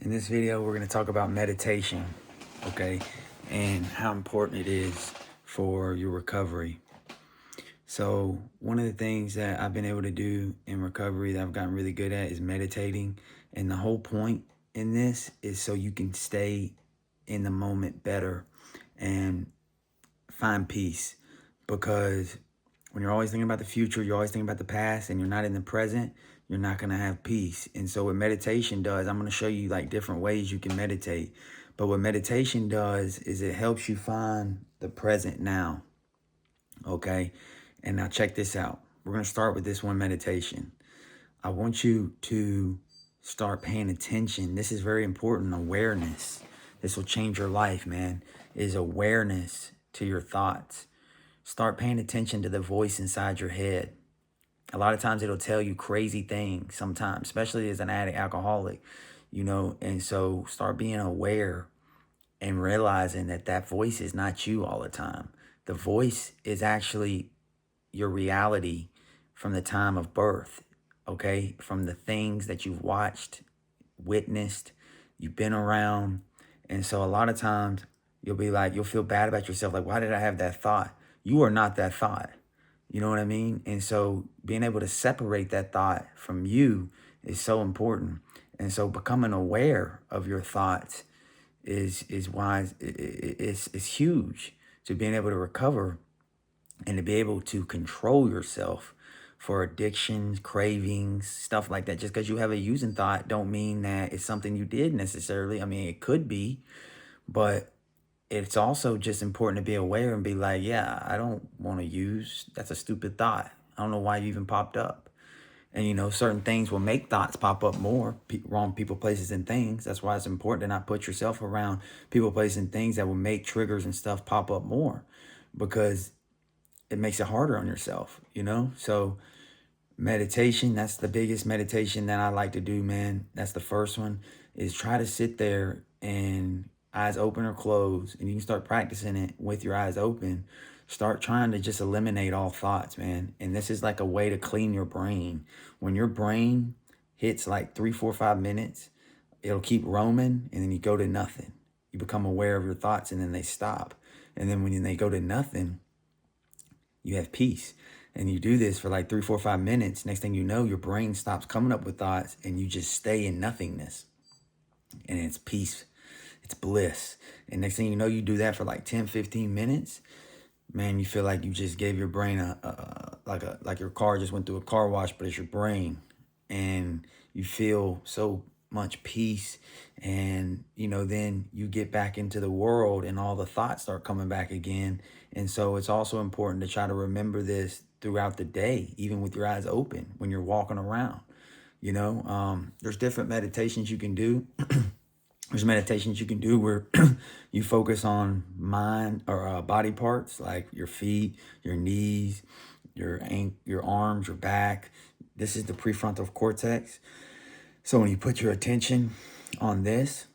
In this video, we're going to talk about meditation, okay, and how important it is for your recovery. So one of the things that I've been able to do in recovery that I've gotten really good at is meditating. And the whole point in this is so you can stay in the moment better and find peace. Because when you're always thinking about the future, you're always thinking about the past, and you're not in the present, you're not going to have peace. And so what meditation does, I'm going to show you like different ways you can meditate. But what meditation does is it helps you find the present now. Okay. And now check this out. We're going to start with this one meditation. I want you to start paying attention. This is very important. Awareness. This will change your life, man. Is awareness to your thoughts. Start paying attention to the voice inside your head. A lot of times it'll tell you crazy things sometimes, especially as an addict, alcoholic, and so start being aware and realizing that that voice is not you all the time. The voice is actually your reality from the time of birth, okay? From the things that you've watched, witnessed, you've been around. And so a lot of times you'll feel bad about yourself. Like, why did I have that thought? You are not that thought. You know what I mean? And so being able to separate that thought from you is so important. And so becoming aware of your thoughts is wise. It's huge to being able to recover and to be able to control yourself for addictions, cravings, stuff like that. Just because you have a using thought don't mean that it's something you did necessarily. I mean, it could be, but it's also just important to be aware and be like, yeah, I don't want to use. That's a stupid thought. I don't know why you even popped up. And, certain things will make thoughts pop up more. Wrong people, places, and things. That's why it's important to not put yourself around people, places, and things that will make triggers and stuff pop up more, because it makes it harder on yourself. So meditation, that's the biggest meditation that I like to do, man. That's the first one, is try to sit there and eyes open or closed, and you can start practicing it with your eyes open. Start trying to just eliminate all thoughts, man. And this is like a way to clean your brain. When your brain hits like 3, 4, 5 minutes, it'll keep roaming, and then you go to nothing. You become aware of your thoughts, and then they stop. And then when they go to nothing, you have peace. And you do this for like 3, 4, 5 minutes. Next thing you know, your brain stops coming up with thoughts, and you just stay in nothingness. And it's peace. It's bliss. And next thing you know, you do that for like 10, 15 minutes. Man, you feel like you just gave your brain like your car just went through a car wash, but it's your brain. And you feel so much peace. And, then you get back into the world, and all the thoughts start coming back again. And so it's also important to try to remember this throughout the day, even with your eyes open when you're walking around. There's different meditations you can do. There's meditations you can do where you focus on mind or body parts, like your feet, your knees, your arms, your back. This is the prefrontal cortex. So when you put your attention on this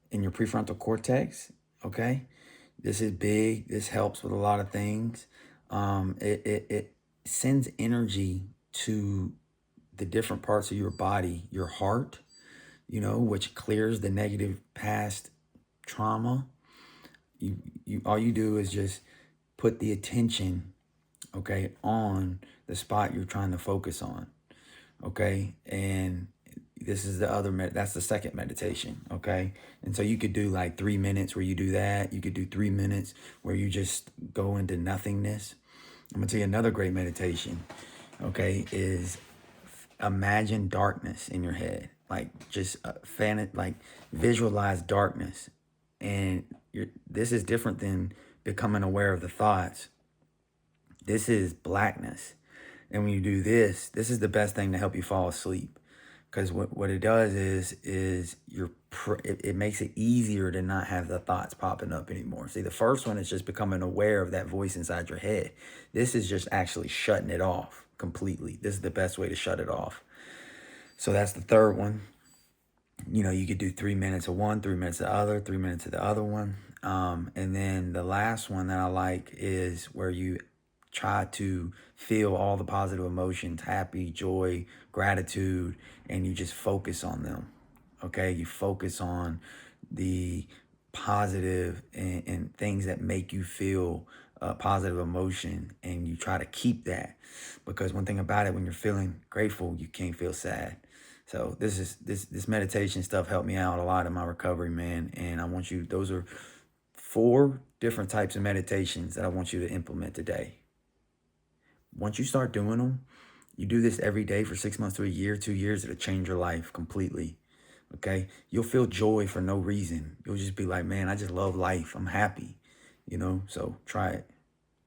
in your prefrontal cortex, okay, this is big. This helps with a lot of things. It sends energy to the different parts of your body, your heart, which clears the negative past trauma. You all you do is just put the attention, okay, on the spot you're trying to focus on, okay? And this is that's the second meditation, okay? And so you could do like 3 minutes where you do that. You could do 3 minutes where you just go into nothingness. I'm gonna tell you another great meditation, okay, is imagine darkness in your head. Like just visualize darkness. And this is different than becoming aware of the thoughts. This is blackness. And when you do this is the best thing to help you fall asleep. Because what it does is it makes it easier to not have the thoughts popping up anymore. See, the first one is just becoming aware of that voice inside your head. This is just actually shutting it off completely. This is the best way to shut it off. So that's the third one. You could do 3 minutes of one, 3 minutes of the other, 3 minutes of the other one. And then the last one that I like is where you try to feel all the positive emotions, happy, joy, gratitude, and you just focus on them. Okay, you focus on the positive and things that make you feel positive emotion, and you try to keep that, because one thing about it, when you're feeling grateful, you can't feel sad. So this meditation stuff helped me out a lot in my recovery, man. And I want you, those are 4 different types of meditations that I want you to implement today. Once you start doing them, you do this every day for 6 months to a year, 2 years, it'll change your life completely. Okay, you'll feel joy for no reason. You'll just be like, man, I just love life. I'm happy, So try it.